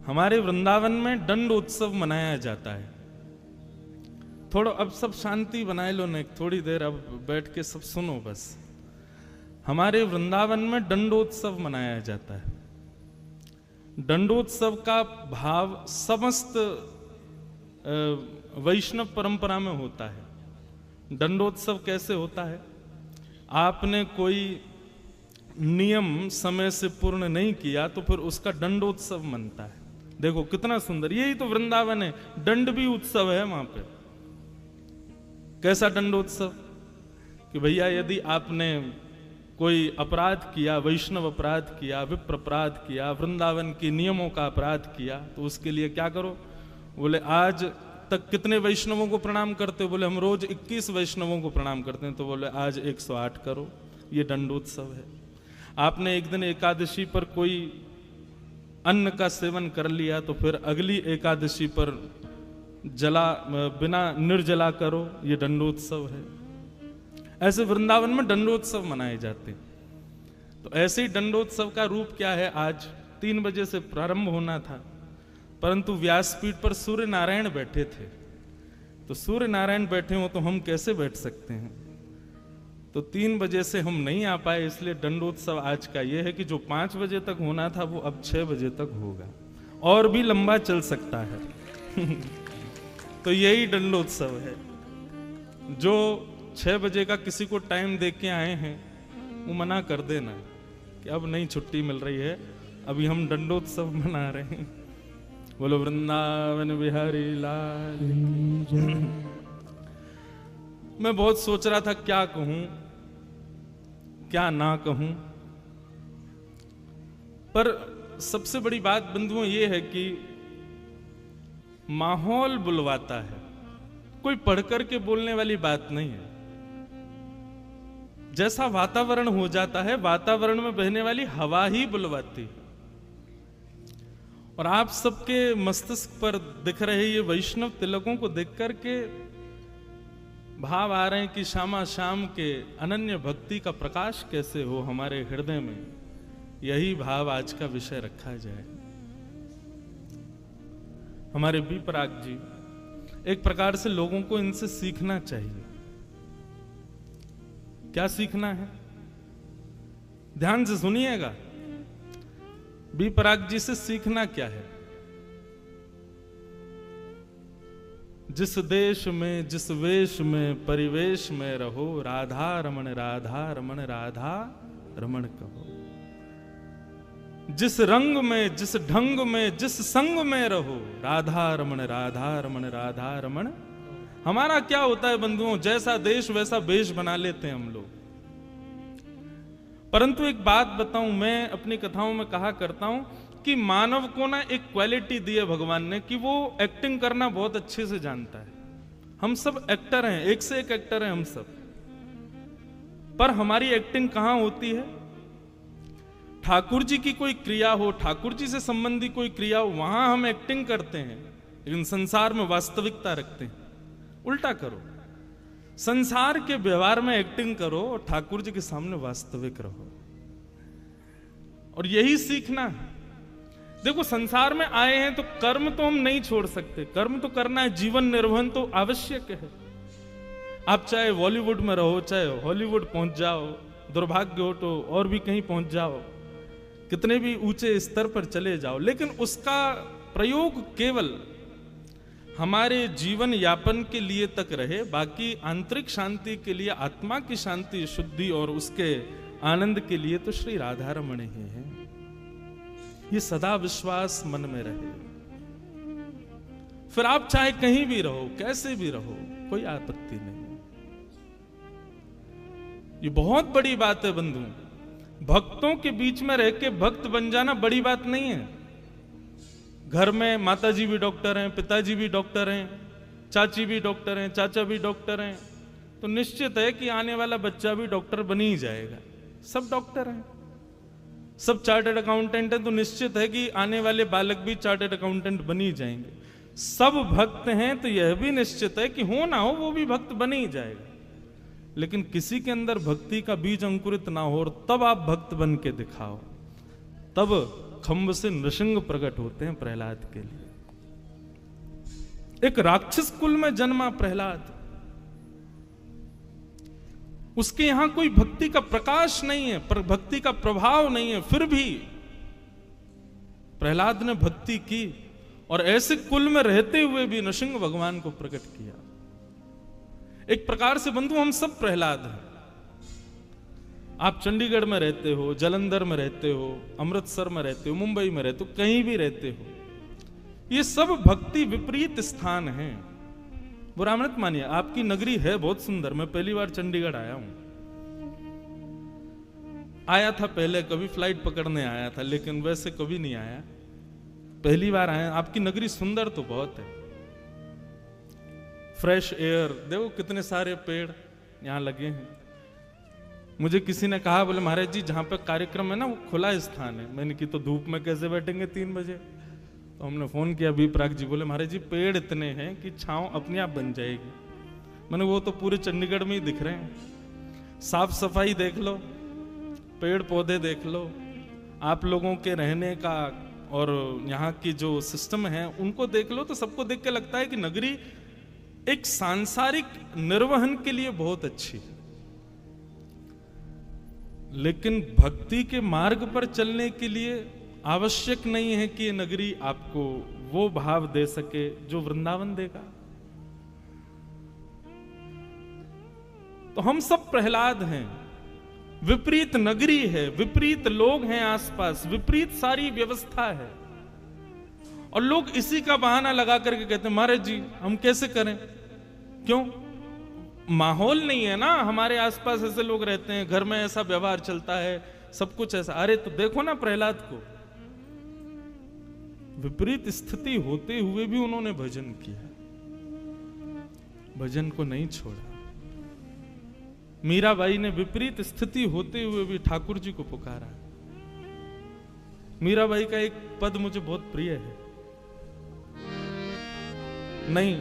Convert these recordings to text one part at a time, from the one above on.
हमारे वृंदावन में दंड उत्सव मनाया जाता है। थोड़ा अब सब शांति बनाए लो ना, थोड़ी देर अब बैठ के सब सुनो बस। हमारे वृंदावन में दंडोत्सव मनाया जाता है। दंडोत्सव का भाव समस्त वैष्णव परंपरा में होता है। दंडोत्सव कैसे होता है? आपने कोई नियम समय से पूर्ण नहीं किया तो फिर उसका दंडोत्सव मनता है। देखो कितना सुंदर, यही तो वृंदावन है। दंड भी उत्सव है वहां पे। कैसा दंडोत्सव? कि भैया यदि आपने कोई अपराध किया, वैष्णव अपराध किया, विप्र अपराध किया, वृंदावन के नियमों का अपराध किया, तो उसके लिए क्या करो? बोले आज तक कितने वैष्णवों को प्रणाम करते हो? बोले हम रोज 21 वैष्णवों को प्रणाम करते हैं। तो बोले आज 108 करो। ये दंडोत्सव है। आपने एक दिन एकादशी पर कोई अन्न का सेवन कर लिया तो फिर अगली एकादशी पर जला बिना निर्जला करो। ये दंडोत्सव है। ऐसे वृंदावन में दंडोत्सव मनाए जाते हैं। तो ऐसे ही दंडोत्सव का रूप क्या है? आज 3 बजे से प्रारंभ होना था, परंतु व्यासपीठ पर सूर्य नारायण बैठे थे। तो सूर्य नारायण बैठे हो तो हम कैसे बैठ सकते हैं? तो 3 बजे से हम नहीं आ पाए, इसलिए दंडोत्सव आज का यह है कि जो 5 बजे तक होना था वो अब 6 बजे तक होगा, और भी लंबा चल सकता है। तो यही दंडोत्सव है। जो 6 बजे का किसी को टाइम दे के आए हैं वो मना कर देना कि अब नहीं छुट्टी मिल रही है, अभी हम दंडोत्सव मना रहे हैं। बोलो वृंदावन बिहारी लाल। मैं बहुत सोच रहा था क्या कहूं क्या ना कहूं, पर सबसे बड़ी बात बंधुओं ये है कि माहौल बुलवाता है, कोई पढ़कर के बोलने वाली बात नहीं है। जैसा वातावरण हो जाता है, वातावरण में बहने वाली हवा ही बुलवाती है। और आप सबके मस्तिष्क पर दिख रहे ये वैष्णव तिलकों को देख करके भाव आ रहे हैं कि श्यामा श्याम के अनन्य भक्ति का प्रकाश कैसे हो हमारे हृदय में। यही भाव आज का विषय रखा जाए। हमारे बी पराग जी, एक प्रकार से लोगों को इनसे सीखना चाहिए। क्या सीखना है? ध्यान से सुनिएगा। बी पराग जी से सीखना क्या है? जिस देश में, जिस वेश में, परिवेश में रहो, राधा रमण राधा रमण राधा रमण कहो। जिस रंग में, जिस ढंग में, जिस संग में रहो, राधा रमण राधा रमण राधा रमण। हमारा क्या होता है बंधुओं, जैसा देश वैसा वेश बना लेते हैं हम लोग। परंतु एक बात बताऊं, मैं अपनी कथाओं में कहा करता हूं कि मानव को ना एक क्वालिटी दी है भगवान ने कि वो एक्टिंग करना बहुत अच्छे से जानता है। हम सब एक्टर हैं, एक से एक एक्टर हैं हम सब। पर हमारी एक्टिंग कहां होती है? ठाकुर जी की कोई क्रिया हो, ठाकुर जी से संबंधी कोई क्रिया हो, वहां हम एक्टिंग करते हैं, लेकिन संसार में वास्तविकता रखते हैं। उल्टा करो, संसार के व्यवहार में एक्टिंग करो और ठाकुर जी के सामने वास्तविक रहो। और यही सीखना है। देखो संसार में आए हैं तो कर्म तो हम नहीं छोड़ सकते, कर्म तो करना है, जीवन निर्वहन तो आवश्यक है। आप चाहे बॉलीवुड में रहो, चाहे हॉलीवुड पहुंच जाओ, दुर्भाग्य हो तो और भी कहीं पहुंच जाओ, कितने भी ऊंचे स्तर पर चले जाओ, लेकिन उसका प्रयोग केवल हमारे जीवन यापन के लिए तक रहे। बाकी आंतरिक शांति के लिए, आत्मा की शांति, शुद्धि और उसके आनंद के लिए तो श्री राधा रमण ही है। ये सदा विश्वास मन में रहे। फिर आप चाहे कहीं भी रहो, कैसे भी रहो, कोई आपत्ति नहीं। ये बहुत बड़ी बात है बंधु। भक्तों के बीच में रह के भक्त बन जाना बड़ी बात नहीं है। घर में माताजी भी डॉक्टर हैं, पिताजी भी डॉक्टर हैं, चाची भी डॉक्टर हैं, चाचा भी डॉक्टर हैं, तो निश्चित है कि आने वाला बच्चा भी डॉक्टर बन ही जाएगा। सब डॉक्टर हैं, सब चार्टर्ड अकाउंटेंट हैं, तो निश्चित है कि आने वाले बालक भी चार्टर्ड अकाउंटेंट बन ही जाएंगे। सब भक्त हैं तो यह भी निश्चित है कि हो ना हो वो भी भक्त बन ही जाएगा। लेकिन किसी के अंदर भक्ति का बीज अंकुरित ना हो और तब आप भक्त बन के दिखाओ, तब खंभ से नृसिंह प्रकट होते हैं प्रहलाद के लिए। एक राक्षस कुल में जन्मा प्रहलाद, उसके यहां कोई भक्ति का प्रकाश नहीं है, पर भक्ति का प्रभाव नहीं है, फिर भी प्रहलाद ने भक्ति की और ऐसे कुल में रहते हुए भी नृसिंह भगवान को प्रकट किया। एक प्रकार से बंधु हम सब प्रहलाद हैं। आप चंडीगढ़ में रहते हो, जालंधर में रहते हो, अमृतसर में रहते हो, मुंबई में रहते हो, कहीं भी रहते हो, ये सब भक्ति विपरीत स्थान हैं। बुरा मत मानिए, आपकी नगरी है बहुत सुंदर। मैं पहली बार चंडीगढ़ आया हूं, आया था पहले, कभी फ्लाइट पकड़ने आया था, लेकिन वैसे कभी नहीं आया, पहली बार आया। आपकी नगरी सुंदर तो बहुत है, फ्रेश एयर, देखो कितने सारे पेड़ यहां लगे हैं। मुझे किसी ने कहा, बोले महाराज जी जहां पे कार्यक्रम है ना वो खुला स्थान है। मैंने की तो धूप में कैसे बैठेंगे 3 बजे। तो हमने फोन किया अभी प्राग जी, बोले महाराज जी पेड़ इतने हैं कि छांव अपने आप बन जाएगी। मैंने वो तो पूरे चंडीगढ़ में ही दिख रहे हैं। साफ सफाई देख लो, पेड़ पौधे देख लो, आप लोगों के रहने का और यहाँ की जो सिस्टम है उनको देख लो, तो सबको देख के लगता है कि नगरी एक सांसारिक निर्वहन के लिए बहुत अच्छी है। लेकिन भक्ति के मार्ग पर चलने के लिए आवश्यक नहीं है कि ये नगरी आपको वो भाव दे सके जो वृंदावन देगा। तो हम सब प्रहलाद हैं। विपरीत नगरी है, विपरीत लोग हैं आसपास, विपरीत सारी व्यवस्था है, और लोग इसी का बहाना लगा करके कहते हैं महाराज जी हम कैसे करें। क्यों? माहौल नहीं है ना, हमारे आसपास ऐसे लोग रहते हैं, घर में ऐसा व्यवहार चलता है, सब कुछ ऐसा। अरे तो देखो ना प्रहलाद को, विपरीत स्थिति होते हुए भी उन्होंने भजन किया, भजन को नहीं छोड़ा। मीराबाई ने विपरीत स्थिति होते हुए भी ठाकुर जी को पुकारा। मीराबाई का एक पद मुझे बहुत प्रिय है। नहीं,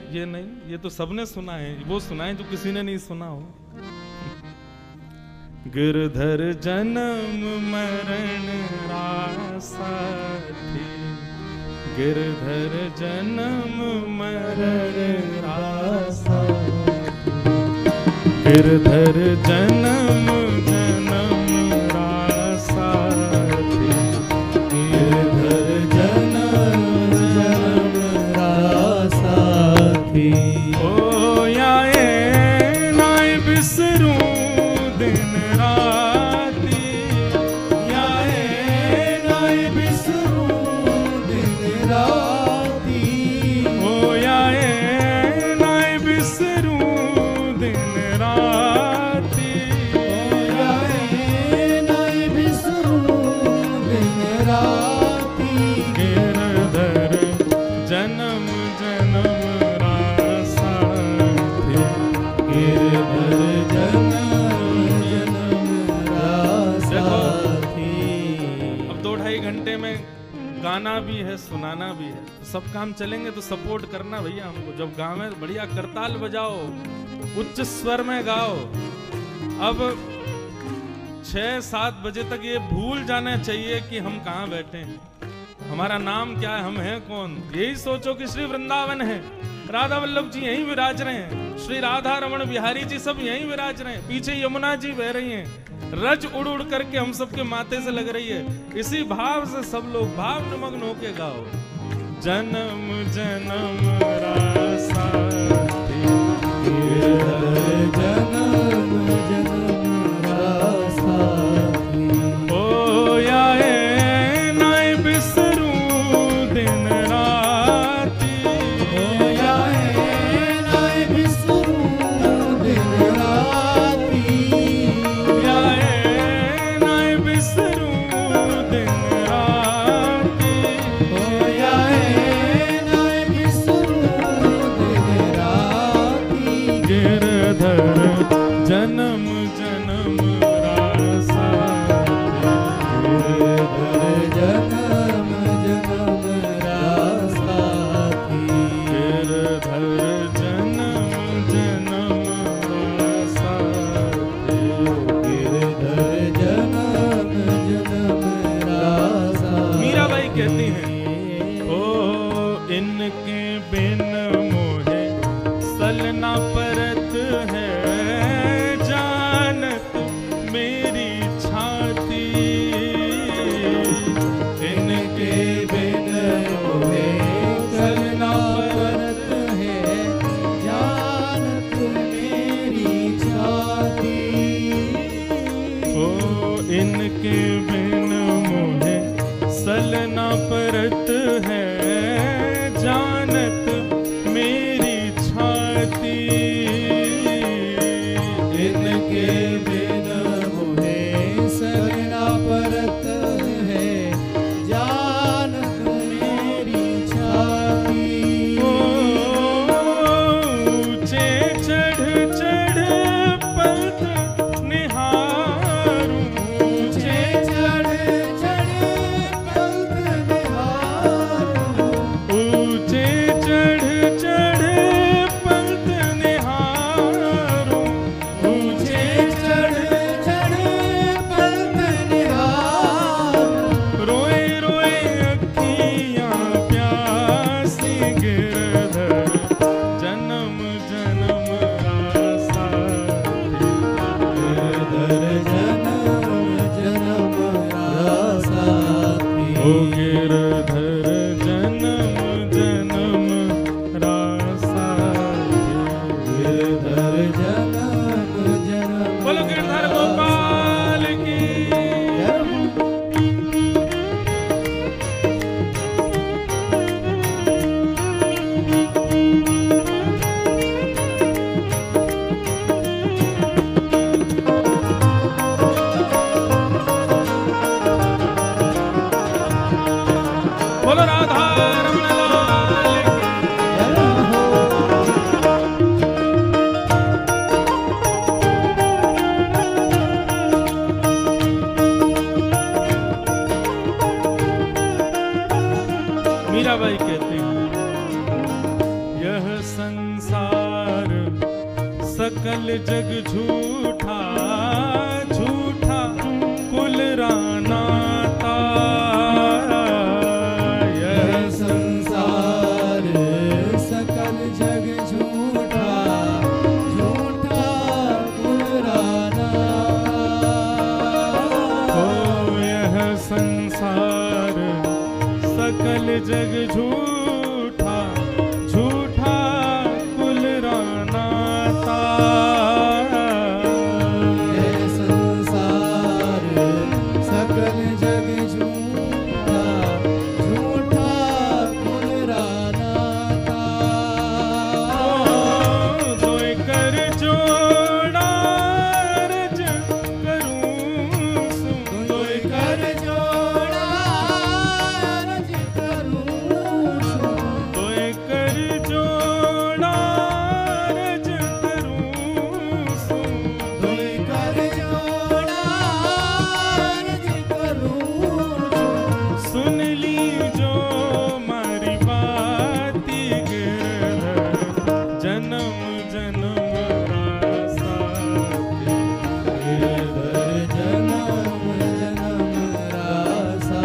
ये तो सबने सुना है, वो सुना है जो किसी ने नहीं सुना हो। गिरधर जन्म मरण रासा थी, गिरधर जन्म मरण रासा, गिरधर जन्म जन्म रासा थी, गिरधर जन्म जन्म रासा थी। ओ याए नाय बिसरूं दिन राती, याए नाय बिसरूं दिन राती, ओ याए नाय बिसरूं दिन राती, ओ याए नाय बिसरूं दिन राती, गिरधर जन्म जन्म रासा थी, गिरधर जन्म जन्म रासा थी। अब 2-2.5 घंटे में गाना भी है, सुनाना भी है, सब काम चलेंगे तो सपोर्ट करना भैया हमको। जब गावे बढ़िया करताल बजाओ, उच्च स्वर में गाओ। अब 6-7 बजे तक ये भूल जाना चाहिए कि हम कहाँ बैठे हैं, हमारा नाम क्या है, हम हैं कौन। यही सोचो कि श्री वृंदावन है, राधा वल्लभ जी यहीं विराज रहे हैं, श्री राधा रमण बिहारी जी सब यहीं विराज रहे हैं, पीछे यमुना जी बह रही हैं, रज उड़ उड़ करके हम सबके माथे से लग रही है। इसी भाव से सब लोग भाव निमग्न होके गाओ। जन्म जन्म रासा थी, जन्म जन्म रासा थी, ओ याए नाय बिसरूं दिन राती, ओ याए नाय बिसरूं दिन राती, याए नाय बिसरूं दिन राती, ओ याए नाय बिसरूं दिन राती, गिरधर इनके बिन मोहे सलना परत है, जानत मेरी छाती। इनके बिन मोहे सलना परत है, जानत मेरी छाती। ओ इनके बिन मोहे सलना परत है, जानत मेरी छाती। इनके बिन मोहे सलना परत है, जानत मेरी छाती। ऊंचे चढ़ चढ़ पलक निहारूं, ऊंचे चढ़ चढ़ पलक निहारूं, ऊंचे चढ़ चढ़ पलक निहारूं, ऊंचे चढ़ चढ़ पलक निहारूं। रोए रोए अखियां प्यासी गिरधर, जन्म जन्म आसा गिरधर, जन्म जन्म आसा। ओ गिरधर जन्म जन्म रासा, गिरधर जन्म जन्म। बोलो गिरधर गोपाल की। बोलो राधा रमण लाल की। मीराबाई कहते हैं, यह संसार सकल जग झूठा, झूठा कुल रानाता। यह संसार सकल जग झूठा, झूठा कुल रानाता। ओ यह संसार सकल जग झूठा, झूठा कुल रानाता। यह संसार सकल जग झूठा, झूठा कुल रानाता। दोय कर जोड़ा रज करूं सु, दोय कर जोड़ा रज करूं सु, दोय कर जोड़ा रज करूं सु, दोय कर जोड़ा रज करूं सु। सुन ली जो मारी बाती गिरधर, जन्म जन्म रासा गिरधर, जन्म जन्म रासा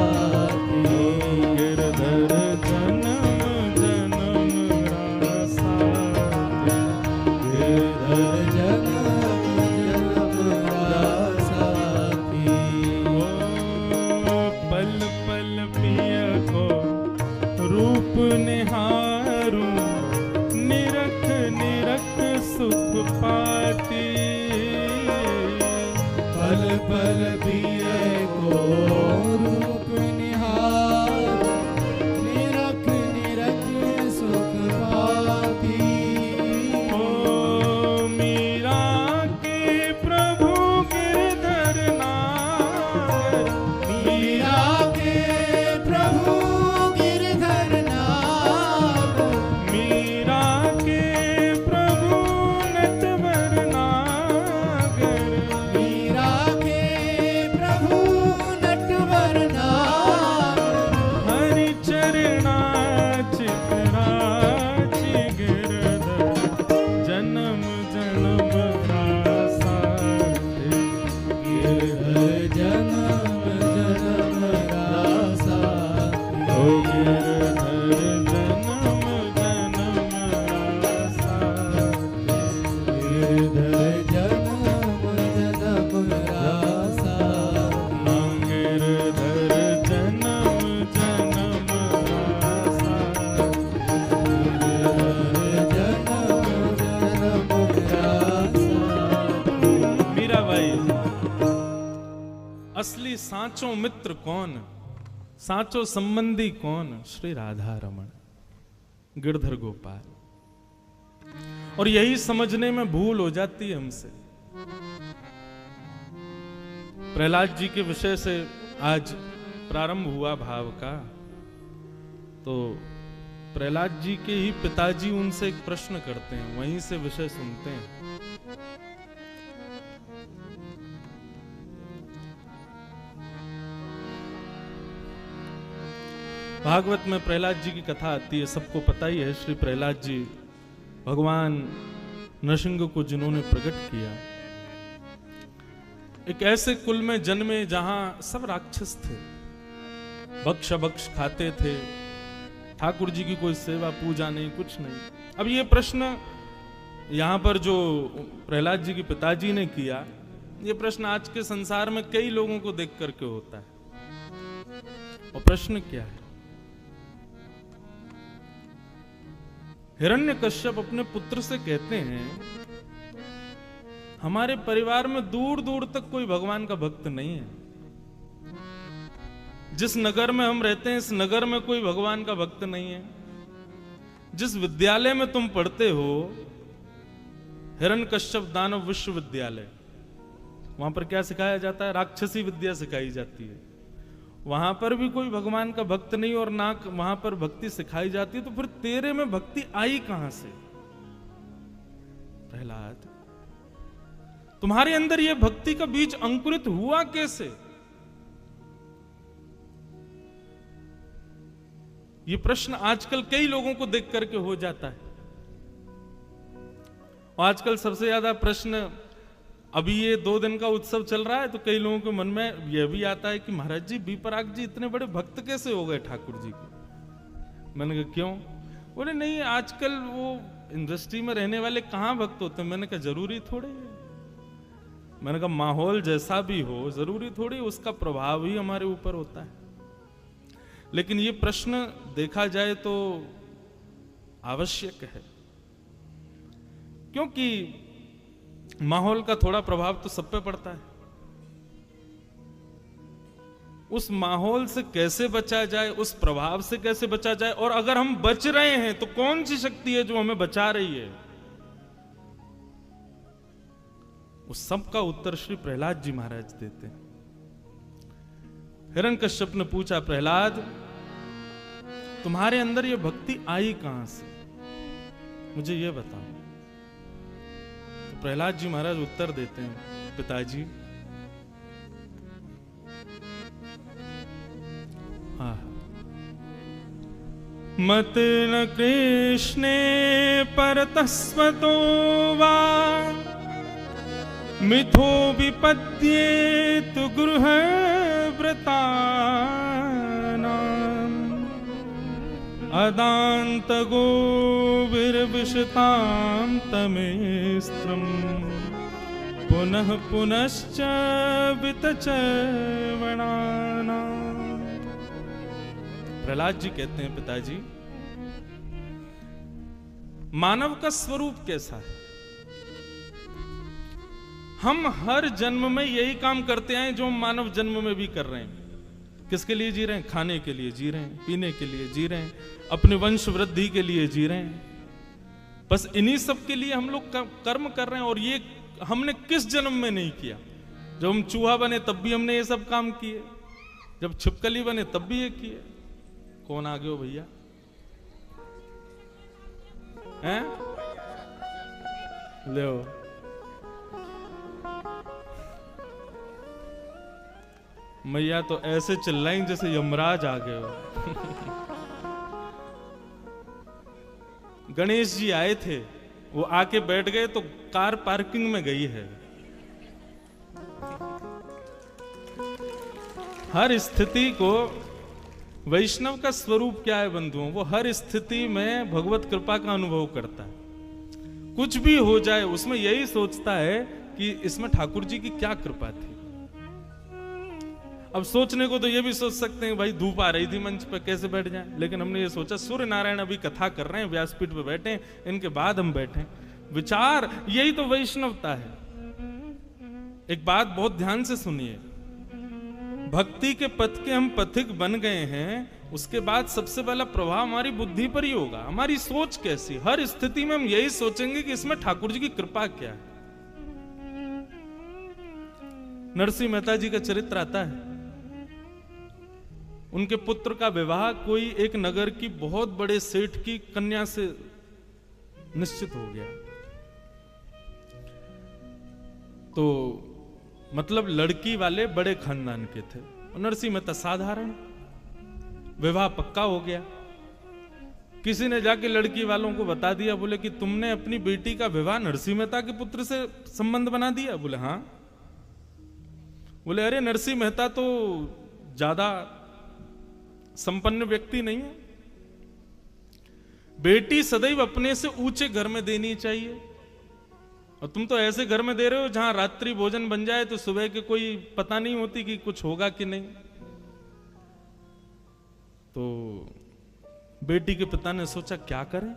गिरधर, जन्म जन्म रासा गिरधर, जन्म जन्म रासा। ओ पल पल पिय को रूप निहारूं, निरख निरख सुख पाती। पल पल पिय को रूप निहारूं, निरख निरख सुख पाती। ओ मीरा के प्रभु गिरधर नागर, मीरा के प्रभु गिरधर नागर। साचो मित्र कौन, साचो संबंधी कौन, श्री राधा रमण गिरधर गोपाल। और यही समझने में भूल हो जाती है हमसे। प्रहलाद जी के विषय से आज प्रारंभ हुआ भाव का, तो प्रहलाद जी के ही पिताजी उनसे एक प्रश्न करते हैं, वहीं से विषय सुनते हैं। भागवत में प्रहलाद जी की कथा आती है, सबको पता ही है। श्री प्रहलाद जी भगवान नरसिंह को जिन्होंने प्रकट किया, एक ऐसे कुल में जन्मे जहां सब राक्षस थे, भक्ष भक्ष खाते थे, ठाकुर जी की कोई सेवा पूजा नहीं, कुछ नहीं। अब ये प्रश्न यहां पर जो प्रहलाद जी के पिताजी ने किया, ये प्रश्न आज के संसार में कई लोगों को देख करके होता है। और प्रश्न क्या है? हिरण्यकश्यप अपने पुत्र से कहते हैं, हमारे परिवार में दूर दूर तक कोई भगवान का भक्त नहीं है। जिस नगर में हम रहते हैं, इस नगर में कोई भगवान का भक्त नहीं है। जिस विद्यालय में तुम पढ़ते हो, हिरण्यकश्यप दानव विश्वविद्यालय, वहां पर क्या सिखाया जाता है? राक्षसी विद्या सिखाई जाती है। वहां पर भी कोई भगवान का भक्त नहीं और ना वहां पर भक्ति सिखाई जाती है। तो फिर तेरे में भक्ति आई कहां से? प्रहलाद, तुम्हारे अंदर यह भक्ति का बीज अंकुरित हुआ कैसे? यह प्रश्न आजकल कई लोगों को देख करके हो जाता है। और आजकल सबसे ज्यादा प्रश्न, अभी ये 2 दिन का उत्सव चल रहा है, तो कई लोगों के मन में यह भी आता है कि महाराज जी, बी पराग जी इतने बड़े भक्त कैसे हो गए ठाकुर जी के? मैंने कहा क्यों? बोले नहीं, आजकल वो इंडस्ट्री में रहने वाले कहां भक्त होते हैं। मैंने कहा जरूरी थोड़े है। मैंने कहा माहौल जैसा भी हो, जरूरी थोड़ी उसका प्रभाव ही हमारे ऊपर होता है। लेकिन ये प्रश्न देखा जाए तो आवश्यक है, क्योंकि माहौल का थोड़ा प्रभाव तो सब पे पड़ता है। उस माहौल से कैसे बचा जाए, उस प्रभाव से कैसे बचा जाए, और अगर हम बच रहे हैं तो कौन सी शक्ति है जो हमें बचा रही है, उस सब का उत्तर श्री प्रहलाद जी महाराज देते हैं। हिरण्यकश्यप ने पूछा, प्रहलाद तुम्हारे अंदर यह भक्ति आई कहां से, मुझे यह बताओ। तो प्रहलाद जी महाराज उत्तर देते हैं, पिताजी मत न कृष्णे परतस्वतो वा मिथो विपद्येत गृह व्रतानाम् अदान्त गोविर्विशतां तमेस्त्रम् पुनः पुनश्च वितचर्वणानाम्। प्रहलाद जी कहते हैं, पिताजी मानव का स्वरूप कैसा है? हम हर जन्म में यही काम करते हैं जो हम मानव जन्म में भी कर रहे हैं। किसके लिए जी रहे हैं? खाने के लिए जी रहे हैं, पीने के लिए जी रहे हैं, अपने वंश वृद्धि के लिए जी रहे हैं। बस इन्हीं सब के लिए हम लोग कर्म कर रहे हैं। और ये हमने किस जन्म में नहीं किया? जब हम चूहा बने तब भी हमने ये सब काम किए, जब छिपकली बने तब भी ये किए। कौन आ गए हो भैया? हैं? ले मैया तो ऐसे चिल्लाई जैसे यमराज आ गए हो। गणेश जी आए थे, वो आके बैठ गए तो कार पार्किंग में गई है। हर स्थिति को, वैष्णव का स्वरूप क्या है बंधुओं? वो हर स्थिति में भगवत कृपा का अनुभव करता है। कुछ भी हो जाए उसमें यही सोचता है कि इसमें ठाकुर जी की क्या कृपा थी। अब सोचने को तो ये भी सोच सकते हैं भाई धूप आ रही थी मंच पे, कैसे बैठ जाएं, लेकिन हमने ये सोचा सूर्य नारायण अभी कथा कर रहे हैं, व्यासपीठ पे बैठे, इनके बाद हम बैठे। विचार, यही तो वैष्णवता है। एक बात बहुत ध्यान से सुनिए, भक्ति के पथ के हम पथिक बन गए हैं, उसके बाद सबसे पहला प्रभाव हमारी बुद्धि पर ही होगा। हमारी सोच कैसी, हर स्थिति में हम यही सोचेंगे कि इसमें ठाकुर जी की कृपा क्या है। नरसिंह मेहता जी का चरित्र आता है, उनके पुत्र का विवाह कोई एक नगर की बहुत बड़े सेठ की कन्या से निश्चित हो गया। तो मतलब लड़की वाले बड़े खानदान के थे, नरसिंह मेहता साधारण, विवाह पक्का हो गया। किसी ने जाके लड़की वालों को बता दिया, बोले कि तुमने अपनी बेटी का विवाह नरसिंह मेहता के पुत्र से संबंध बना दिया। बोले हाँ। बोले अरे नरसिंह मेहता तो ज्यादा संपन्न व्यक्ति नहीं है, बेटी सदैव अपने से ऊंचे घर में देनी चाहिए, और तुम तो ऐसे घर में दे रहे हो जहां रात्रि भोजन बन जाए तो सुबह के कोई पता नहीं होती कि कुछ होगा कि नहीं। तो बेटी के पिता ने सोचा क्या करें।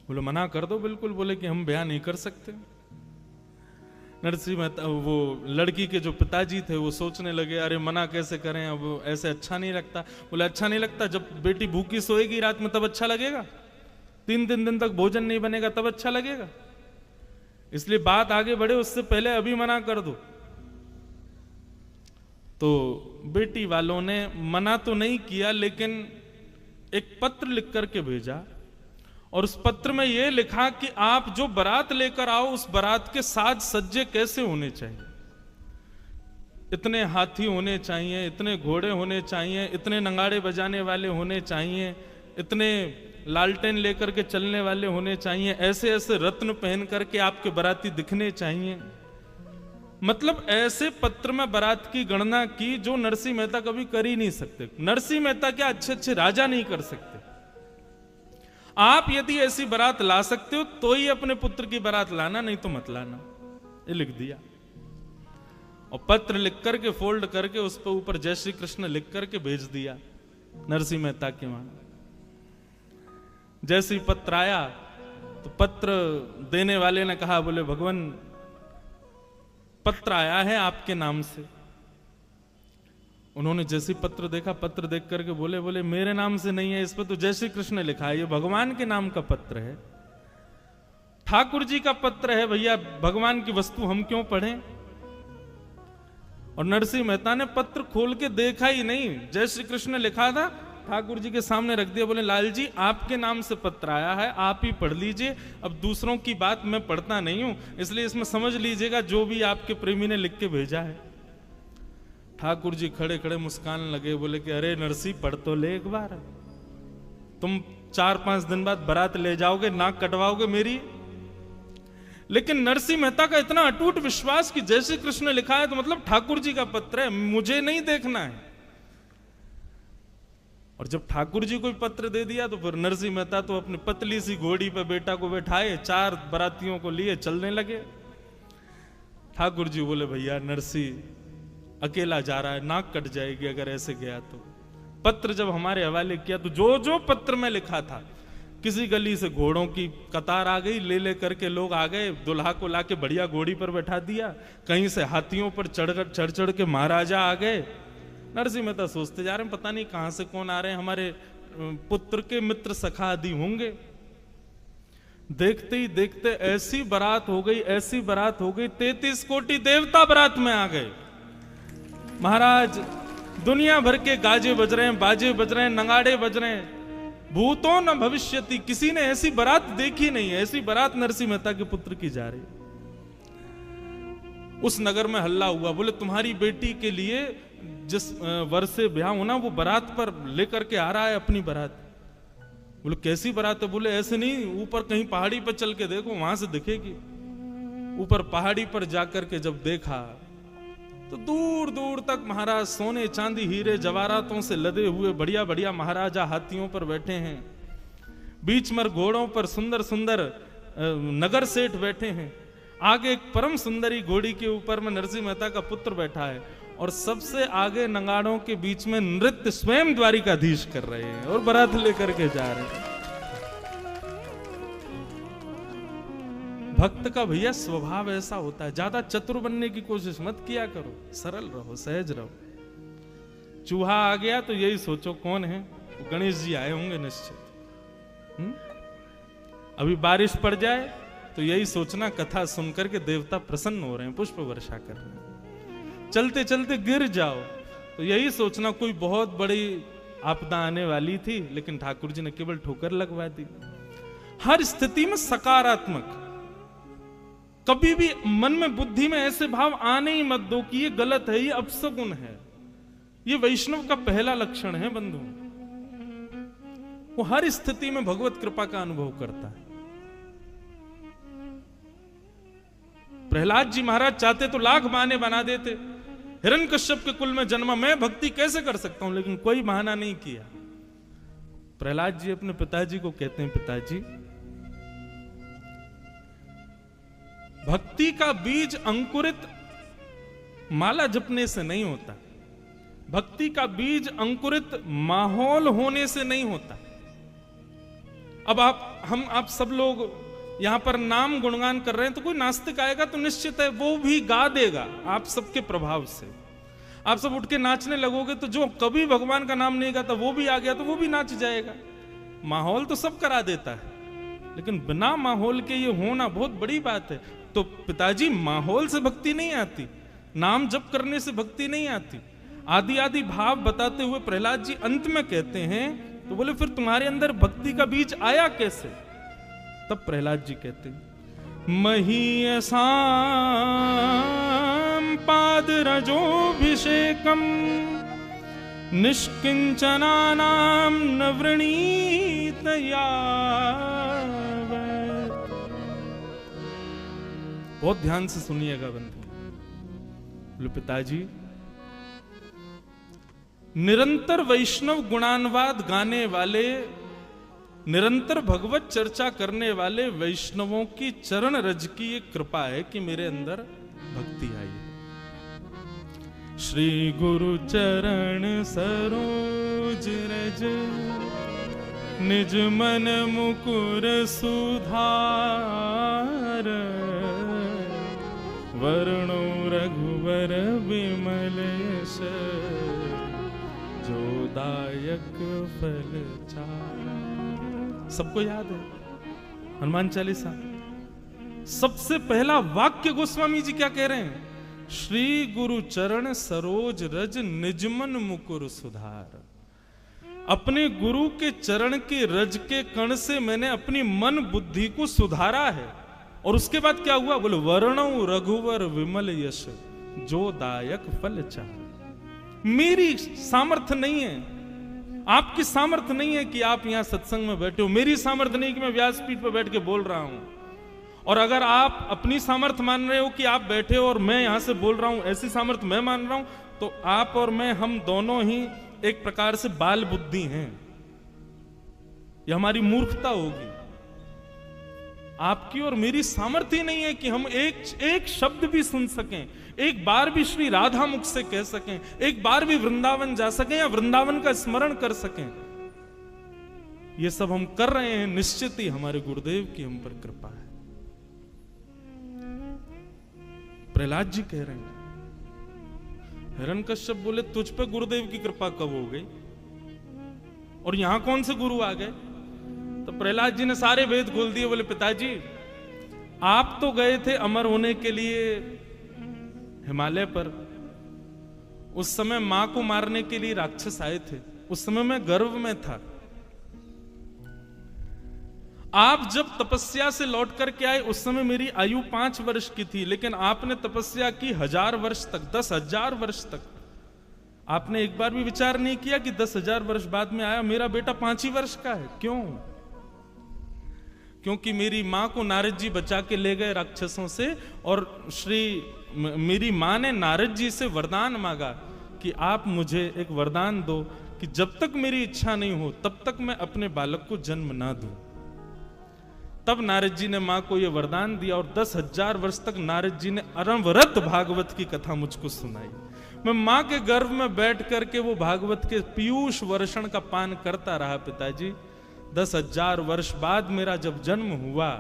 बोले मना कर दो बिल्कुल। बोले कि हम ब्याह नहीं कर सकते। नरसिंह मेहता, वो लड़की के जो पिताजी थे वो सोचने लगे अरे मना कैसे करें, अब ऐसे अच्छा नहीं लगता। बोले अच्छा नहीं लगता, जब बेटी भूखी सोएगी रात में तब अच्छा लगेगा, 3 दिन तक भोजन नहीं बनेगा तब अच्छा लगेगा, इसलिए बात आगे बढ़े उससे पहले अभी मना कर दो। तो बेटी वालों ने मना तो नहीं किया, लेकिन एक पत्र लिख करके भेजा, और उस पत्र में यह लिखा कि आप जो बारात लेकर आओ उस बारात के साज सज्जे कैसे होने चाहिए। इतने हाथी होने चाहिए, इतने घोड़े होने चाहिए, इतने नगाड़े बजाने वाले होने चाहिए, इतने लालटेन लेकर के चलने वाले होने चाहिए, ऐसे ऐसे रत्न पहन करके आपके बाराती दिखने चाहिए। मतलब ऐसे पत्र में बारात की गणना की जो नरसिंह मेहता कभी कर ही नहीं सकते। नरसिंह मेहता क्या अच्छे अच्छे राजा नहीं कर सकते। आप यदि ऐसी बारात ला सकते हो तो ही अपने पुत्र की बारात लाना, नहीं तो मत लाना। ये लिख दिया, और पत्र लिख करके फोल्ड करके उस पर ऊपर जय श्री कृष्ण लिख करके भेज दिया नरसिंह मेहता के वहां। जैसे ही पत्र आया तो पत्र देने वाले ने कहा, बोले भगवान पत्र आया है आपके नाम से। उन्होंने जैसे पत्र देखा, पत्र देख करके बोले मेरे नाम से नहीं है, इस पर तो जय श्री कृष्ण लिखा है, ये भगवान के नाम का पत्र है, ठाकुर जी का पत्र है, भैया भगवान की वस्तु हम क्यों पढ़ें। और नरसिंह मेहता ने पत्र खोल के देखा ही नहीं, जय श्री कृष्ण लिखा था, ठाकुर जी के सामने रख दिया। बोले लाल जी आपके नाम से पत्र आया है, आप ही पढ़ लीजिए, अब दूसरों की बात मैं पढ़ता नहीं हूं, इसलिए इसमें समझ लीजिएगा जो भी आपके प्रेमी ने लिख के भेजा है। ठाकुर जी खड़े खड़े मुस्कान लगे, बोले कि अरे नरसिंह पढ़ तो ले एक बार, तुम 4-5 दिन बाद बारात ले जाओगे, नाक कटवाओगे मेरी। लेकिन नरसिंह मेहता का इतना अटूट विश्वास कि जय श्री कृष्ण लिखा है तो मतलब ठाकुर जी का पत्र है, मुझे नहीं देखना है। और जब ठाकुर जी को पत्र दे दिया तो फिर नरसिंह मेहता तो अपनी पतली सी घोड़ी पे बेटा को बैठाए, 4 बारातियों को लिए चलने लगे। ठाकुर जी बोले भैया नरसिंह अकेला जा रहा है, नाक कट जाएगी अगर ऐसे गया तो। पत्र जब हमारे हवाले किया तो जो जो पत्र में लिखा था, किसी गली से घोड़ों की कतार आ गई, ले करके लोग आ गए, दुल्हा को लाके बढ़िया घोड़ी पर बैठा दिया, कहीं से हाथियों पर चढ़ के महाराजा आ गए। नरसिंह मेहता सोचते जा रहे हैं पता नहीं कहां से कौन आ रहे हैं, हमारे पुत्र के मित्र सखा आदि होंगे। देखते ही देखते ऐसी बारात हो गई, ऐसी बारात हो गई, 33 कोटि देवता बारात में आ गए। महाराज दुनिया भर के गाजे बज रहे हैं, बाजे बज रहे हैं, नगाड़े बज रहे हैं, भूतों न भविष्यति, किसी ने ऐसी बारात देखी नहीं है, ऐसी बारात नरसिंह मेहता के पुत्र की जा रही। उस नगर में हल्ला हुआ, बोले तुम्हारी बेटी के लिए जिस वर्ष से ब्याह होना वो बारात पर लेकर के आ रहा है अपनी बारात। बोले कैसी बारात है। बोले ऐसे नहीं, ऊपर कहीं पहाड़ी पर चल के देखो, वहां से दिखेगी। ऊपर पहाड़ी पर जाकर के जब देखा तो दूर दूर तक महाराज सोने चांदी हीरे जवाहरातों से लदे हुए बढ़िया बढ़िया महाराजा हाथियों पर बैठे हैं, बीच में घोड़ों पर सुंदर सुंदर नगर सेठ बैठे हैं, आगे एक परम सुंदरी घोड़ी के ऊपर में नरसिंह मेहता का पुत्र बैठा है, और सबसे आगे नगाड़ों के बीच में नृत्य स्वयं द्वारिकाधीश कर रहे हैं और बारात लेकर के जा रहे हैं। भक्त का भैया स्वभाव ऐसा होता है, ज्यादा चतुर बनने की कोशिश मत किया करो, सरल रहो, सहज रहो। चूहा आ गया तो यही सोचो कौन है, गणेश जी आए होंगे निश्चित। अभी बारिश पड़ जाए तो यही सोचना कथा सुनकर के देवता प्रसन्न हो रहे हैं, पुष्प वर्षा कर रहे हैं। चलते चलते गिर जाओ तो यही सोचना कोई बहुत बड़ी आपदा आने वाली थी, लेकिन ठाकुर जी ने केवल ठोकर लगवा दी। हर स्थिति में सकारात्मक, कभी भी मन में बुद्धि में ऐसे भाव आने ही मत दो कि ये गलत है, ये अपशगुन है। ये वैष्णव का पहला लक्षण है बंधु, वो हर स्थिति में भगवत कृपा का अनुभव करता है। प्रहलाद जी महाराज चाहते तो लाख बहाने बना देते, हिरण्यकश्यप के कुल में जन्मा, मैं भक्ति कैसे कर सकता हूं, लेकिन कोई बहाना नहीं किया। प्रहलाद जी अपने पिताजी को कहते हैं, पिताजी भक्ति का बीज अंकुरित माला जपने से नहीं होता, भक्ति का बीज अंकुरित माहौल होने से नहीं होता। अब आप सब लोग यहां पर नाम गुणगान कर रहे हैं, तो कोई नास्तिक आएगा तो निश्चित है वो भी गा देगा आप सबके प्रभाव से। आप सब उठ के नाचने लगोगे तो जो कभी भगवान का नाम नहीं गाता वो भी आ गया तो वो भी नाच जाएगा। माहौल तो सब करा देता है, लेकिन बिना माहौल के ये होना बहुत बड़ी बात है। तो पिताजी माहौल से भक्ति नहीं आती, नाम जप करने से भक्ति नहीं आती। आदि आदि भाव बताते हुए प्रहलाद जी अंत में कहते हैं, तो बोले फिर तुम्हारे अंदर भक्ति का बीज आया कैसे? तब प्रहलाद जी कहते हैं, महीयसाम पाद रजोभिषेकम निष्किंचनानाम न वृणीतया। बहुत ध्यान से सुनिएगा बंधु। बोले पिताजी निरंतर वैष्णव गुणानुवाद गाने वाले, निरंतर भगवत चर्चा करने वाले वैष्णवों की चरण रज की ये कृपा है कि मेरे अंदर भक्ति आई है। श्री गुरु चरण सरोज रज निज मन मुकुर सुधार, वर्णो रघुवर विमल यश जो दायक फल चार। सबको याद है हनुमान चालीसा, सबसे पहला वाक्य गोस्वामी जी क्या कह रहे हैं? श्री गुरु चरण सरोज रज निजमन मुकुर सुधार। अपने गुरु के चरण के रज के कण से मैंने अपनी मन बुद्धि को सुधारा है। और उसके बाद क्या हुआ? बोले वर्णौ रघुवर विमल यश जो दायक फल चाह। मेरी सामर्थ्य नहीं है, आपकी सामर्थ्य नहीं है कि आप यहां सत्संग में बैठे हो, मेरी सामर्थ्य नहीं कि मैं व्यासपीठ पर बैठ के बोल रहा हूं। और अगर आप अपनी सामर्थ्य मान रहे हो कि आप बैठे हो और मैं यहां से बोल रहा हूं, ऐसी सामर्थ्य मैं मान रहा हूं, तो आप और मैं, हम दोनों ही एक प्रकार से बाल बुद्धि हैं। यह हमारी मूर्खता होगी। आपकी और मेरी सामर्थ्य नहीं है कि हम एक शब्द भी सुन सकें, एक बार भी श्री राधा मुख से कह सकें, एक बार भी वृंदावन जा सकें या वृंदावन का स्मरण कर सकें। ये सब हम कर रहे हैं, निश्चित ही हमारे गुरुदेव की हम पर कृपा है। प्रहलाद जी कह रहे हैं, हिरण्यकश्यप बोले तुझ पे गुरुदेव की कृपा कब हो गई और यहां कौन से गुरु आ गए? तो प्रहलाद जी ने सारे वेद खोल दिए। बोले पिताजी आप तो गए थे अमर होने के लिए हिमालय पर, उस समय मां को मारने के लिए राक्षस आए थे, उस समय मैं गर्भ में था। आप जब तपस्या से लौट करके आए उस समय मेरी आयु 5 वर्ष की थी, लेकिन आपने तपस्या की 1000 वर्ष तक, 10,000 वर्ष तक। आपने एक बार भी विचार नहीं किया कि 10,000 वर्ष बाद में आया मेरा बेटा 5 ही वर्ष का है। क्यों? क्योंकि मेरी मां को नारद जी बचा के ले गए राक्षसों से, और मेरी मां ने नारद जी से वरदान मांगा कि आप मुझे एक वरदान दो कि जब तक मेरी इच्छा नहीं हो तब तक मैं अपने बालक को जन्म ना दूं। तब नारद जी ने मां को यह वरदान दिया और 10,000 वर्ष तक नारद जी ने अनवरत भागवत की कथा मुझको सुनाई। मैं मां के गर्भ में बैठ करके वो भागवत के पीयूष वर्षण का पान करता रहा पिताजी। 10,000 वर्ष बाद मेरा जब जन्म हुआ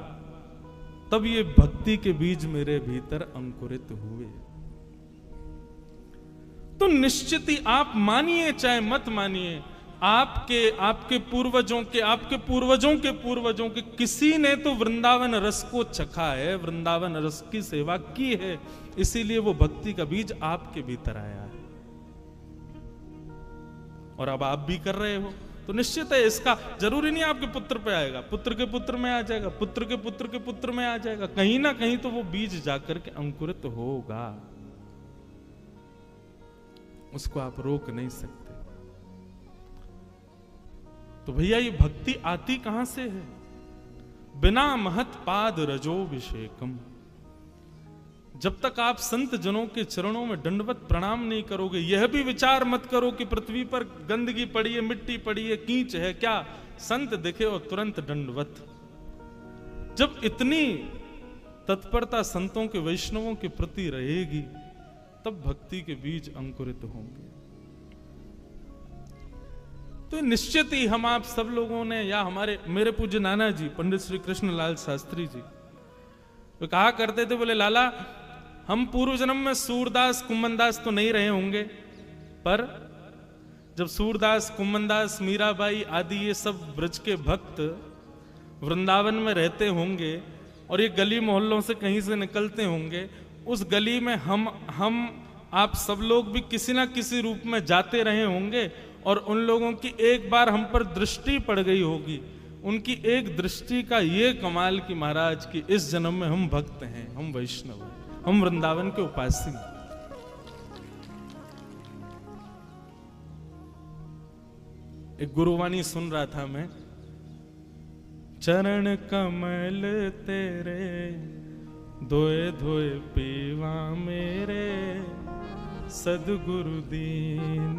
तब ये भक्ति के बीज मेरे भीतर अंकुरित हुए। तो निश्चित ही आप मानिए चाहे मत मानिए, आपके पूर्वजों के पूर्वजों के किसी ने तो वृंदावन रस को चखा है, वृंदावन रस की सेवा की है, इसीलिए वो भक्ति का बीज आपके भीतर आया है और अब आप भी कर रहे हो। तो निश्चित है, इसका जरूरी नहीं आपके पुत्र पे आएगा, पुत्र के पुत्र में आ जाएगा, पुत्र के पुत्र के पुत्र में आ जाएगा, कहीं ना कहीं तो वो बीज जाकर के अंकुरित होगा, उसको आप रोक नहीं सकते। तो भैया ये भक्ति आती कहां से है? बिना महत पाद रजोभिषेकम। जब तक आप संत जनों के चरणों में दंडवत प्रणाम नहीं करोगे, यह भी विचार मत करो कि पृथ्वी पर गंदगी पड़ी है, मिट्टी पड़ी है, कीच है, क्या संत दिखे और तुरंत दंडवत। जब इतनी तत्परता संतों के वैष्णवों के प्रति रहेगी, तब भक्ति के बीज अंकुरित होंगे। तो निश्चित ही हम आप सब लोगों ने, या मेरे पूज्य नाना जी पंडित श्री कृष्णलाल शास्त्री जी, वो कहा करते थे, बोले लाला हम पूर्व जन्म में सूरदास कुम्मनदास तो नहीं रहे होंगे, पर जब सूरदास कुम्मनदास मीराबाई आदि ये सब ब्रज के भक्त वृंदावन में रहते होंगे और ये गली मोहल्लों से कहीं से निकलते होंगे, उस गली में हम आप सब लोग भी किसी ना किसी रूप में जाते रहे होंगे और उन लोगों की एक बार हम पर दृष्टि पड़ गई होगी। उनकी एक दृष्टि का ये कमाल कि महाराज की इस जन्म में हम भक्त हैं, हम वैष्णव हैं, हम वृंदावन के उपासी हैं। एक गुरुवाणी सुन रहा था मैं, चरण कमल तेरे धोए धोए पीवा मेरे, सदगुरु दीन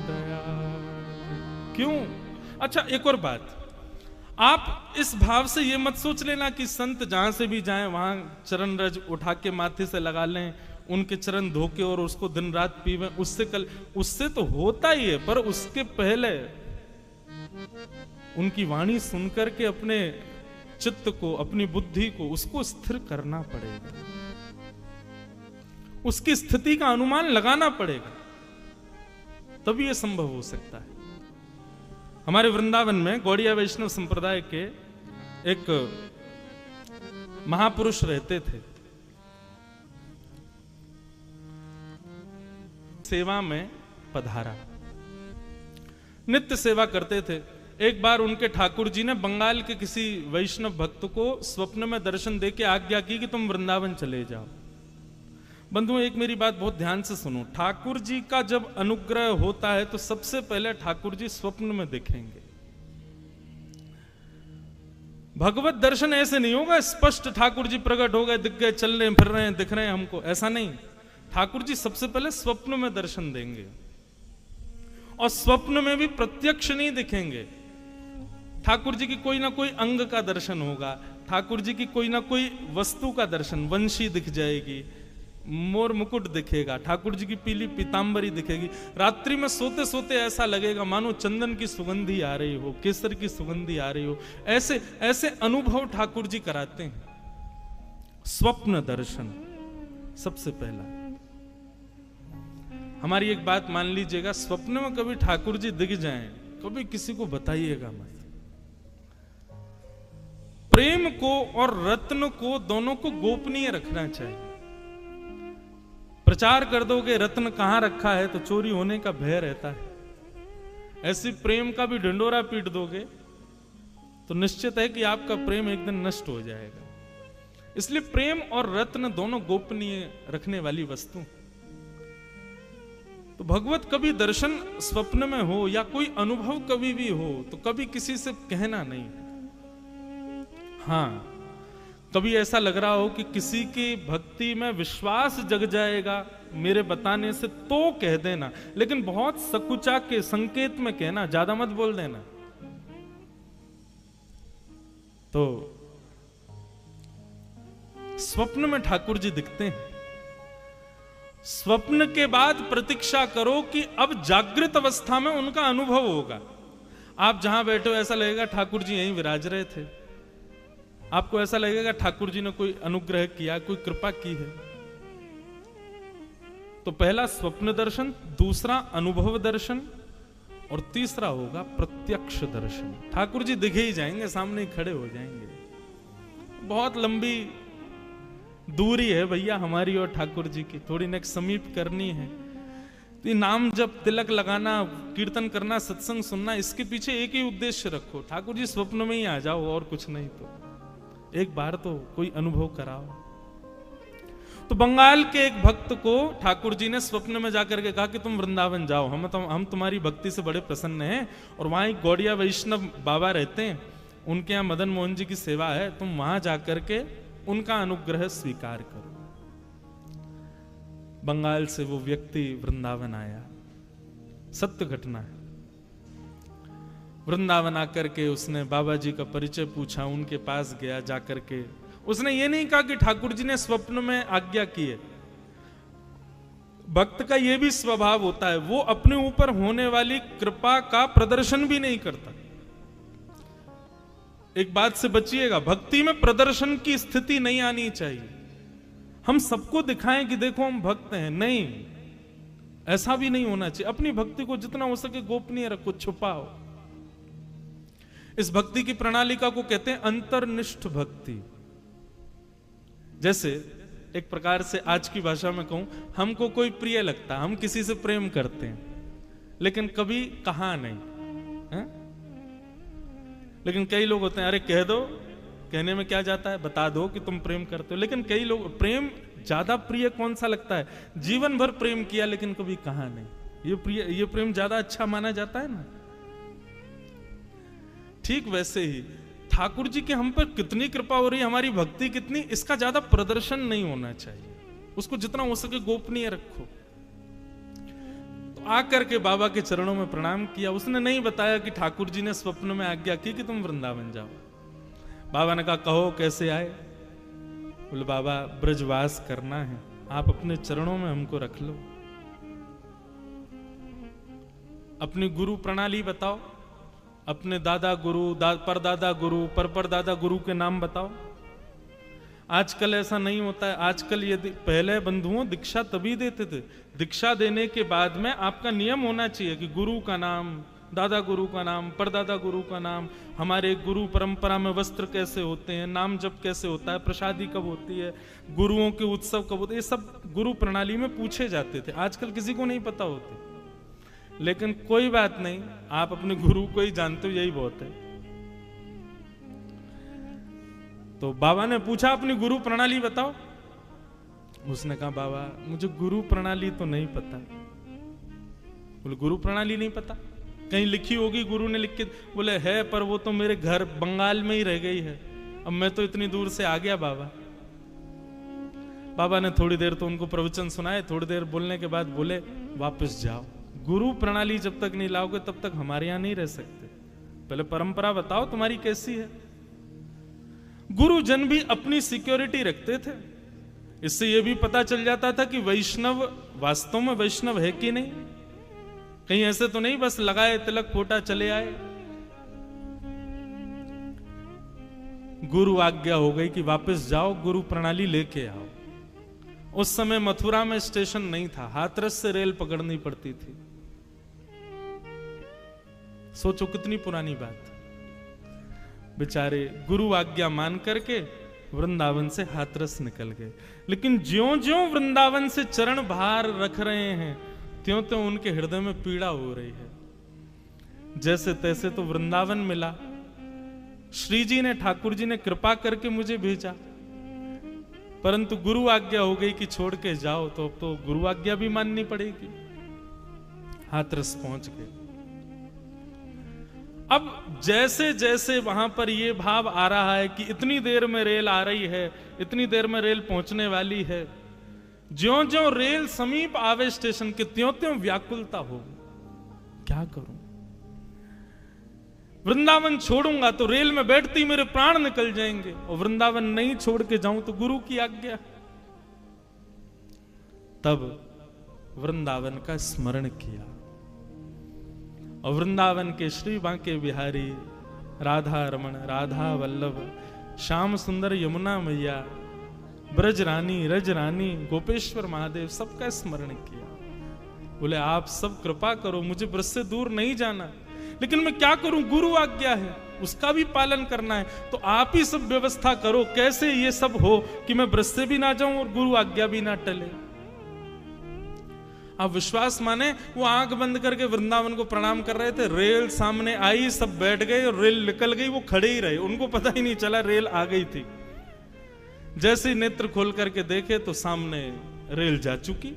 दयाल। क्यों? अच्छा एक और बात, आप इस भाव से ये मत सोच लेना कि संत जहां से भी जाएं वहां चरण रज उठा के माथे से लगा लें, उनके चरण धो के और उसको दिन रात पीवें, उससे तो होता ही है, पर उसके पहले उनकी वाणी सुनकर के अपने चित्त को, अपनी बुद्धि को, उसको स्थिर करना पड़ेगा, उसकी स्थिति का अनुमान लगाना पड़ेगा, तभी यह संभव हो सकता है। हमारे वृंदावन में गौड़िया वैष्णव संप्रदाय के एक महापुरुष रहते थे, सेवा में पधारा, नित्य सेवा करते थे। एक बार उनके ठाकुर जी ने बंगाल के किसी वैष्णव भक्त को स्वप्न में दर्शन देके आज्ञा की कि तुम वृंदावन चले जाओ। बंधुओं एक मेरी बात बहुत ध्यान से सुनो, ठाकुर जी का जब अनुग्रह होता है तो सबसे पहले ठाकुर जी स्वप्न में दिखेंगे। भगवत दर्शन ऐसे नहीं होगा स्पष्ट ठाकुर जी प्रकट हो गए, दिख गए, चल रहे फिर रहे हैं, दिख रहे हैं हमको, ऐसा नहीं। ठाकुर जी सबसे पहले स्वप्न में दर्शन देंगे, और स्वप्न में भी प्रत्यक्ष नहीं दिखेंगे। ठाकुर जी की कोई ना कोई अंग का दर्शन होगा, ठाकुर जी की कोई ना कोई वस्तु का दर्शन, वंशी दिख जाएगी, मोर मुकुट दिखेगा, ठाकुर जी की पीली पीतांबरी दिखेगी। रात्रि में सोते सोते ऐसा लगेगा मानो चंदन की सुगंधी आ रही हो, केसर की सुगंधी आ रही हो, ऐसे ऐसे अनुभव ठाकुर जी कराते हैं। स्वप्न दर्शन सबसे पहला। हमारी एक बात मान लीजिएगा, स्वप्न में कभी ठाकुर जी दिख जाएं, कभी किसी को बताइएगा मत। प्रेम को और रत्न को दोनों को गोपनीय रखना चाहिए। प्रचार कर दोगे रत्न कहां रखा है तो चोरी होने का भय रहता है। ऐसी प्रेम का भी ढिंडोरा पीट दोगे तो निश्चित है कि आपका प्रेम एक दिन नष्ट हो जाएगा। इसलिए प्रेम और रत्न दोनों गोपनीय रखने वाली वस्तु। तो भगवत कभी दर्शन स्वप्न में हो या कोई अनुभव कभी भी हो तो कभी किसी से कहना नहीं। हाँ, कभी ऐसा लग रहा हो कि किसी की भक्ति में विश्वास जग जाएगा मेरे बताने से, तो कह देना, लेकिन बहुत सकुचा के संकेत में कहना, ज्यादा मत बोल देना। तो स्वप्न में ठाकुर जी दिखते हैं, स्वप्न के बाद प्रतीक्षा करो कि अब जागृत अवस्था में उनका अनुभव होगा। आप जहां बैठे हो ऐसा लगेगा ठाकुर जी यहीं विराज रहे थे, आपको ऐसा लगेगा ठाकुर जी ने कोई अनुग्रह किया, कोई कृपा की है। तो पहला स्वप्न दर्शन, दूसरा अनुभव दर्शन और तीसरा होगा प्रत्यक्ष दर्शन। ठाकुर जी दिखे ही जाएंगे, सामने ही खड़े हो जाएंगे। बहुत लंबी दूरी है भैया हमारी और ठाकुर जी की, थोड़ी नेक समीप करनी है। तो नाम जब तिलक लगाना, कीर्तन करना, सत्संग सुनना, इसके पीछे एक ही उद्देश्य रखो, ठाकुर जी स्वप्न में ही आ जाओ और कुछ नहीं। तो एक बार तो कोई अनुभव कराओ। तो बंगाल के एक भक्त को ठाकुर जी ने स्वप्न में जाकर के कहा कि तुम वृंदावन जाओ, हम तुम्हारी भक्ति से बड़े प्रसन्न हैं, और वहां एक गौड़िया वैष्णव बाबा रहते हैं, उनके यहाँ मदन मोहन जी की सेवा है, तुम वहां जाकर के उनका अनुग्रह स्वीकार करो। बंगाल से वो व्यक्ति वृंदावन आया, सत्य घटना है। वृंदावन आकर के उसने बाबा जी का परिचय पूछा, उनके पास गया, जाकर के उसने ये नहीं कहा कि ठाकुर जी ने स्वप्न में आज्ञा की है। भक्त का ये भी स्वभाव होता है, वो अपने ऊपर होने वाली कृपा का प्रदर्शन भी नहीं करता। एक बात से बचिएगा, भक्ति में प्रदर्शन की स्थिति नहीं आनी चाहिए। हम सबको दिखाएं कि देखो हम भक्त हैं, नहीं, ऐसा भी नहीं होना चाहिए। अपनी भक्ति को जितना हो सके गोपनीय रखो, छुपाओ। इस भक्ति की प्रणालिका को कहते हैं अंतर्निष्ठ भक्ति। जैसे एक प्रकार से आज की भाषा में कहूं, हमको कोई प्रिय लगता, हम किसी से प्रेम करते हैं, लेकिन कभी कहा नहीं है? लेकिन कई लोग होते हैं, अरे कह दो, कहने में क्या जाता है, बता दो कि तुम प्रेम करते हो। लेकिन कई लोग, प्रेम ज्यादा प्रिय कौन सा लगता है, जीवन भर प्रेम किया लेकिन कभी कहा नहीं, ये प्रेम ज्यादा अच्छा माना जाता है ना। ठीक वैसे ही ठाकुर जी के हम पर कितनी कृपा हो रही है, हमारी भक्ति कितनी, इसका ज्यादा प्रदर्शन नहीं होना चाहिए। उसको जितना हो सके गोपनीय रखो। तो आकर के बाबा के चरणों में प्रणाम किया। उसने नहीं बताया कि ठाकुर जी ने स्वप्न में आज्ञा की कि तुम वृंदावन जाओ। बाबा ने कहा कहो कैसे आए। बोले बाबा ब्रजवास करना है, आप अपने चरणों में हमको रख लो। अपनी गुरु प्रणाली बताओ, अपने दादा गुरु, परदादा गुरु, परदादा गुरु के नाम बताओ। आजकल ऐसा नहीं होता है। आजकल यदि पहले बंधुओं दीक्षा तभी देते थे, दीक्षा देने के बाद में आपका नियम होना चाहिए कि गुरु का नाम, दादा गुरु का नाम, परदादा गुरु का नाम, हमारे गुरु परंपरा में वस्त्र कैसे होते हैं, नाम जप कैसे होता है, प्रसादी कब होती है, गुरुओं के उत्सव कब होते हैं, ये सब गुरु प्रणाली में पूछे जाते थे। आजकल किसी को नहीं पता होते। लेकिन कोई बात नहीं, आप अपने गुरु को ही जानते हो, यही बहुत है। तो बाबा ने पूछा अपनी गुरु प्रणाली बताओ। उसने कहा बाबा मुझे गुरु प्रणाली तो नहीं पता। बोले गुरु प्रणाली नहीं पता, कहीं लिखी होगी, गुरु ने लिख के। बोले है, पर वो तो मेरे घर बंगाल में ही रह गई है, अब मैं तो इतनी दूर से आ गया बाबा। बाबा ने थोड़ी देर तो उनको प्रवचन सुनाए, थोड़ी देर बोलने के बाद बोले वापस जाओ, गुरु प्रणाली जब तक नहीं लाओगे तब तक हमारे यहां नहीं रह सकते, पहले परंपरा बताओ तुम्हारी कैसी है। गुरुजन भी अपनी सिक्योरिटी रखते थे। इससे यह भी पता चल जाता था कि वैष्णव वास्तव में वैष्णव है कि नहीं। कहीं ऐसे तो नहीं बस लगाए तिलक फोटा चले आए। गुरु आज्ञा हो गई कि वापस जाओ, गुरु प्रणाली लेके आओ। उस समय मथुरा में स्टेशन नहीं था, हाथरस से रेल पकड़नी पड़ती थी। सोचो कितनी पुरानी बात। बेचारे गुरु आज्ञा मान करके वृंदावन से हाथरस निकल गए। लेकिन ज्यों ज्यों वृंदावन से चरण बाहर रख रहे हैं, त्यों त्यों उनके हृदय में पीड़ा हो रही है। जैसे तैसे तो वृंदावन मिला, श्री जी ने, ठाकुर जी ने कृपा करके मुझे भेजा, परंतु गुरु आज्ञा हो गई कि छोड़ के जाओ, तो अब तो गुरु आज्ञा भी माननी पड़ेगी। हाथरस पहुंच गए। अब जैसे जैसे वहां पर ये भाव आ रहा है कि इतनी देर में रेल आ रही है, इतनी देर में रेल पहुंचने वाली है, ज्यों ज्यों रेल समीप आवे स्टेशन के, त्यों त्यों व्याकुलता हो। क्या करूं, वृंदावन छोड़ूंगा तो रेल में बैठती मेरे प्राण निकल जाएंगे, और वृंदावन नहीं छोड़ के जाऊं तो गुरु की आज्ञा। तब वृंदावन का स्मरण किया, और वृंदावन के श्री बांके बिहारी, राधा रमण, राधा वल्लभ, श्याम सुंदर, यमुना मैया, ब्रज रानी, रज रानी, गोपेश्वर महादेव सबका स्मरण किया। बोले आप सब कृपा करो, मुझे ब्रज से दूर नहीं जाना, लेकिन मैं क्या करूं, गुरु आज्ञा है, उसका भी पालन करना है, तो आप ही सब व्यवस्था करो, कैसे ये सब हो कि मैं ब्रज से भी ना जाऊं और गुरु आज्ञा भी ना टले। आप विश्वास माने, वो आंख बंद करके वृंदावन को प्रणाम कर रहे थे, रेल सामने आई, सब बैठ गए और रेल निकल गई, वो खड़े ही रहे, उनको पता ही नहीं चला रेल आ गई थी। जैसे ही नेत्र खोल करके देखे तो सामने रेल जा चुकी।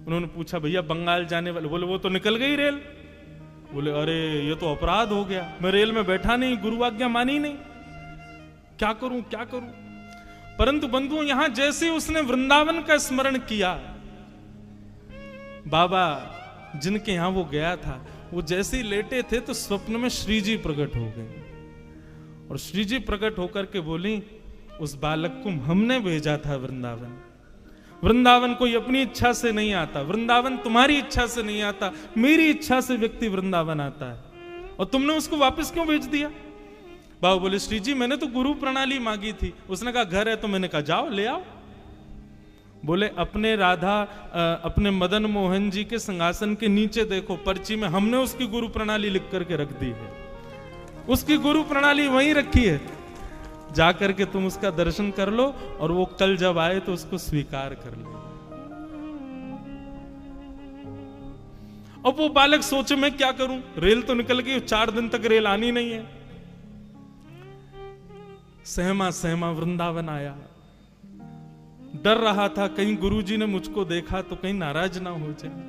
उन्होंने पूछा भैया बंगाल जाने वाले, बोले वो तो निकल गई रेल। बोले अरे ये तो अपराध हो गया, मैं रेल में बैठा नहीं, गुरु आज्ञा मानी नहीं, क्या करूं क्या करूं। परंतु बंधुओं, यहां जैसे उसने वृंदावन का स्मरण किया, बाबा जिनके यहां वो गया था, वो जैसे ही लेटे थे तो स्वप्न में श्री जी प्रकट हो गए, और श्री जी प्रकट होकर के बोली उस बालक को हमने भेजा था वृंदावन। वृंदावन कोई अपनी इच्छा से नहीं आता, वृंदावन तुम्हारी इच्छा से नहीं आता, मेरी इच्छा से व्यक्ति वृंदावन आता है, और तुमने उसको वापस क्यों भेज दिया। बाबा बोले श्री जी मैंने तो गुरु प्रणाली मांगी थी, उसने कहा घर है, तो मैंने कहा जाओ ले आओ। बोले अपने राधा अपने मदन मोहन जी के सिंहासन के नीचे देखो, पर्ची में हमने उसकी गुरु प्रणाली लिख करके रख दी है, उसकी गुरु प्रणाली वहीं रखी है, जाकर के तुम उसका दर्शन कर लो, और वो कल जब आए तो उसको स्वीकार कर लो। अब वो बालक सोचे मैं क्या करूं, रेल तो निकल गई, 4 दिन तक रेल आनी नहीं है। सहमा सहमा वृंदावन आया, डर रहा था कहीं गुरुजी ने मुझको देखा तो कहीं नाराज ना हो जाए,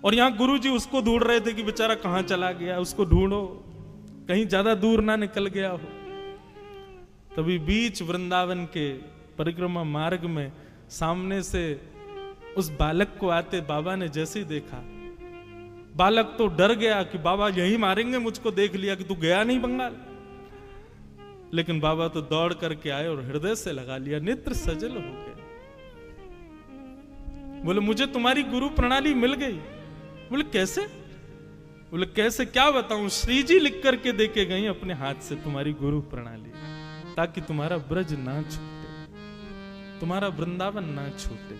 और यहां गुरुजी उसको ढूंढ रहे थे कि बेचारा कहां चला गया, उसको ढूंढो, कहीं ज्यादा दूर ना निकल गया हो। तभी बीच वृंदावन के परिक्रमा मार्ग में सामने से उस बालक को आते बाबा ने जैसे ही देखा, बालक तो डर गया कि बाबा यही मारेंगे, मुझको देख लिया कि तू गया नहीं बंगाल। लेकिन बाबा तो दौड़ करके आए और हृदय से लगा लिया, नेत्र सजल हो गए। बोले मुझे तुम्हारी गुरु प्रणाली मिल गई। बोले कैसे? बोले कैसे क्या बताऊं, श्री जी लिख करके देके गई अपने हाथ से तुम्हारी गुरु प्रणाली, ताकि तुम्हारा ब्रज ना छूटे, तुम्हारा वृंदावन ना छूटे।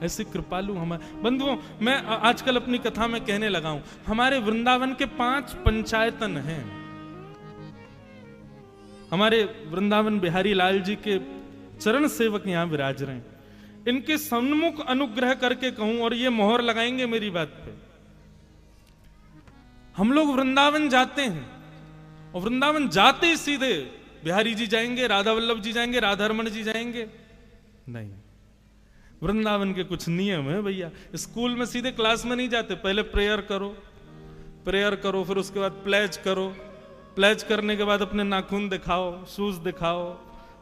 ऐसे कृपालु हमारे बंधुओं, मैं आजकल अपनी कथा में कहने लगा हूं, हमारे वृंदावन के 5 पंचायतन हैं। हमारे वृंदावन बिहारी लाल जी के चरण सेवक यहां विराज रहे हैं, इनके सन्मुख अनुग्रह करके कहूं और ये मोहर लगाएंगे मेरी बात पे, हम लोग वृंदावन जाते हैं और वृंदावन जाते ही सीधे बिहारी जी जाएंगे, राधा वल्लभ जी जाएंगे, राधा रमन जी जाएंगे, नहीं। वृंदावन के कुछ नियम है भैया। स्कूल में सीधे क्लास में नहीं जाते, पहले प्रेयर करो, प्रेयर करो, फिर उसके बाद प्लेज करो, प्लेज करने के बाद अपने नाखून दिखाओ, शूज दिखाओ,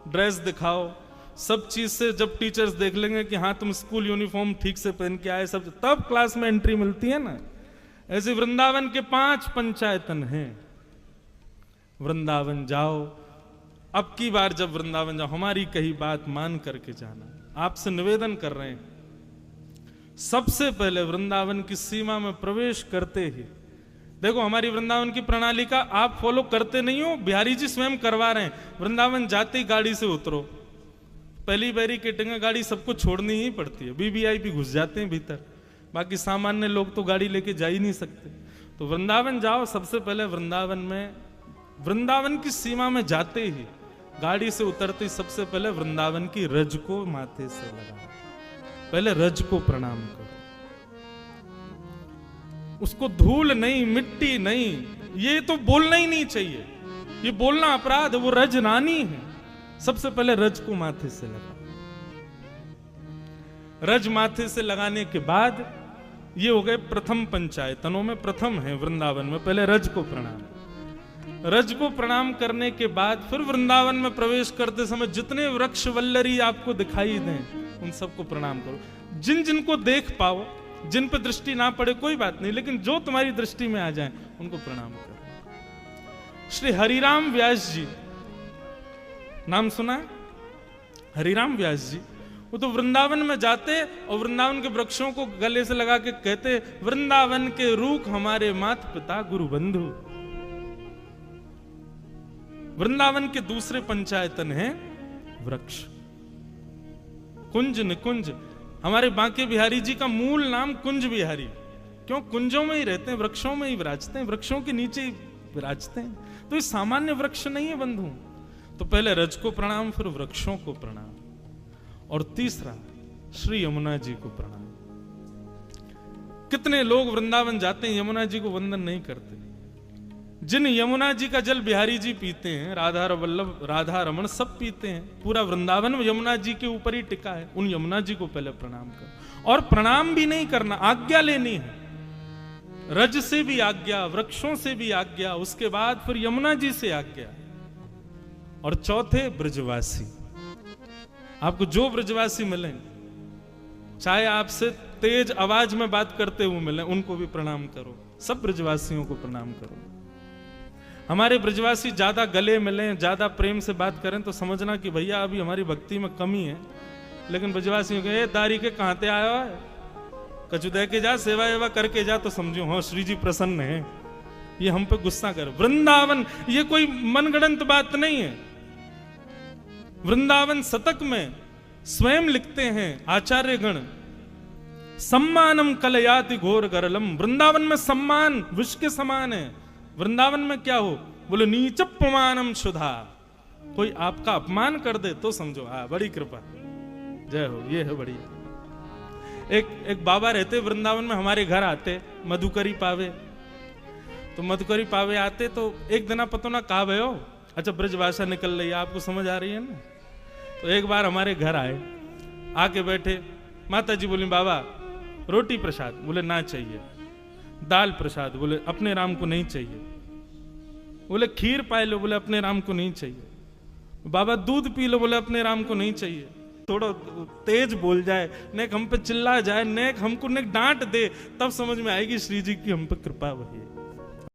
ड्रेस दिखाओ, सब चीज से जब टीचर्स देख लेंगे कि हाँ तुम स्कूल यूनिफॉर्म ठीक से पहन के आए, सब तब क्लास में एंट्री मिलती है ना। ऐसे वृंदावन के 5 पंचायतन हैं। वृंदावन जाओ, अब की बार जब वृंदावन जाओ हमारी कही बात मान करके जाना, आपसे निवेदन कर रहे हैं। सबसे पहले वृंदावन की सीमा में प्रवेश करते ही देखो, हमारी वृंदावन की प्रणाली का आप फॉलो करते नहीं हो, बिहारी जी स्वयं करवा रहे हैं। वृंदावन जाते ही गाड़ी से उतरो, पहली बैरिकेडिंग गाड़ी सबको छोड़नी ही पड़ती है, वीवीआईपी घुस जाते हैं भीतर, बाकी सामान्य लोग तो गाड़ी लेके जा ही नहीं सकते। तो वृंदावन जाओ, सबसे पहले वृंदावन में, वृंदावन की सीमा में जाते ही गाड़ी से उतरते ही सबसे पहले वृंदावन की रज को माथे से लगाओ, पहले रज को प्रणाम करो, उसको धूल नहीं, मिट्टी नहीं, ये तो बोलना ही नहीं चाहिए, ये बोलना अपराध है, वो रज रानी है। सबसे पहले रज को माथे से लगाओ। रज माथे से लगाने के बाद ये हो गए प्रथम पंचायतनों में, प्रथम है वृंदावन में, पहले रज को प्रणाम। रज को प्रणाम करने के बाद फिर वृंदावन में प्रवेश करते समय जितने वृक्ष वल्लरी आपको दिखाई दें उन सबको प्रणाम करो। जिन जिनको देख पाओ, जिन पर दृष्टि ना पड़े कोई बात नहीं, लेकिन जो तुम्हारी दृष्टि में आ जाए उनको प्रणाम करो। श्री हरिराम व्यास जी, नाम सुना है? हरिराम व्यास जी, वो तो वृंदावन में जाते और वृंदावन के वृक्षों को गले से लगा के कहते, वृंदावन के रूख हमारे माता पिता गुरु बंधु। वृंदावन के दूसरे पंचायतन हैं वृक्ष। कुंज निकुंज, हमारे बांके बिहारी जी का मूल नाम कुंज बिहारी, क्यों? कुंजों में ही रहते हैं, वृक्षों में ही विराजते हैं, वृक्षों के नीचे ही विराजते हैं। तो ये सामान्य वृक्ष नहीं है बंधु। तो पहले रज को प्रणाम, फिर वृक्षों को प्रणाम, और तीसरा श्री यमुना जी को प्रणाम। कितने लोग वृंदावन जाते हैं, यमुना जी को वंदन नहीं करते। जिन यमुना जी का जल बिहारी जी पीते हैं, राधा वल्लभ, राधा रमन सब पीते हैं, पूरा वृंदावन यमुना जी के ऊपर ही टिका है। उन यमुना जी को पहले प्रणाम करो, और प्रणाम भी नहीं करना, आज्ञा लेनी है। रज से भी आज्ञा, वृक्षों से भी आज्ञा, उसके बाद फिर यमुना जी से आज्ञा। और चौथे ब्रजवासी, आपको जो ब्रजवासी मिले, चाहे आपसे तेज आवाज में बात करते हुए मिले, उनको भी प्रणाम करो। सब ब्रजवासियों को प्रणाम करो। हमारे ब्रजवासी ज्यादा गले मिले, ज्यादा प्रेम से बात करें तो समझना कि भैया अभी हमारी भक्ति में कमी है। लेकिन ब्रजवासियों के दारी के कहां ते आया है, कछु दे के जा, सेवा एवा करके जा, तो समझो हाँ श्री जी प्रसन्न है, ये हम पे गुस्सा कर। वृंदावन ये कोई मनगढ़ंत बात नहीं है। वृंदावन शतक में स्वयं लिखते हैं आचार्य गण, सम्मानम कलयाति घोर गरलम। वृंदावन में सम्मान विष के समान है। वृंदावन में क्या हो, बोले नीचपमानम शुद्धा। कोई आपका अपमान कर दे तो समझो हाँ बड़ी कृपा, जय हो, ये है बढ़िया। एक बाबा रहते वृंदावन में, हमारे घर आते मधुकरी पावे। तो मधुकरी पावे आते तो एक दिन पता ना कहा भयो, अच्छा ब्रजभाषा निकल रही है, आपको समझ आ रही है ना। तो एक बार हमारे घर आए, आके बैठे, माता जी बोली बाबा रोटी प्रसाद, बोले ना चाहिए। दाल प्रसाद, बोले अपने राम को नहीं चाहिए। बोले खीर पाए लो, बोले अपने राम को नहीं चाहिए। बाबा दूध पी लो, बोले अपने राम को नहीं चाहिए। थोड़ा तेज बोल जाए, नेक हम पे चिल्ला जाए, नेक हमको नेक डांट दे, तब समझ में आएगी श्री जी की हम पे कृपा हुई है।